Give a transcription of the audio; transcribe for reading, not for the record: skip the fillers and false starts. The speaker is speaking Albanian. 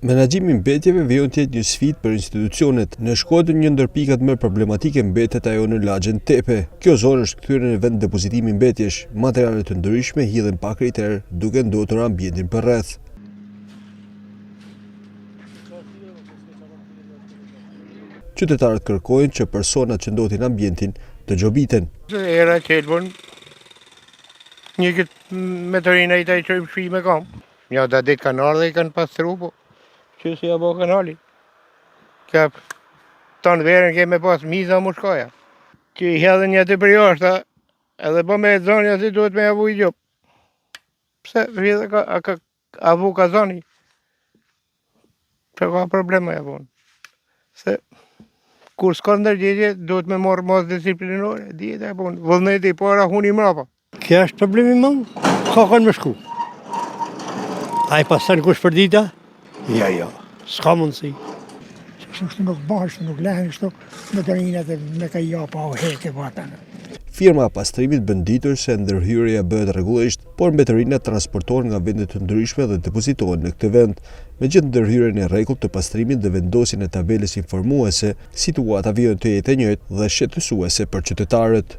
Menaxhimi i mbetjeve vjen të jetë një sfidë për institucionet. Në Shkodër një ndër pikat më problematike mbetet ajo në lagjen Tepe. Kjo zonë është kthyer në vend depozitimi mbetjesh. Materiale të ndryshme hidhen pa kriter, duke ndotur ambientin përreth. Qytetarët kërkojnë që personat që ndotin ambientin të gjobiten. Era qelbon një këtë meteorina i taj qojmë shpi me kam. Një da dit kanë ardhe i kanë pastru, po që si ja bo kanali. Ka tonë verën keme pas miza më shkoja. Që i hedhen një të përjashta, edhe po me e zonja si duhet me avu i gjop. Pse vjedhe avu ka zoni. Që ka problema ja vonë. Se kur s'ka ndërgjegje, duhet me morë mos disiplinore, djetë e punë. Vullneti i para huni mrapa. Kja është problemi më, ka kanë me shku. A i pasan kush për dita? Ja, s'ka mundësi. Kështu nuk bashkë, nuk lehen, kështu motorinat e me ka japa o heke vatën. Firma e pastrimit bën ditur se ndërhyrja bëhet rregullisht, por mbetërinat transportohen nga vende të ndryshme dhe depozitohen në këtë vend. Me gjithë ndërhyrjen e rregullt të pastrimit dhe vendosjen e tabelës informuese, situata vjen të jetë e njëjtë dhe shqetësuese për qytetarët.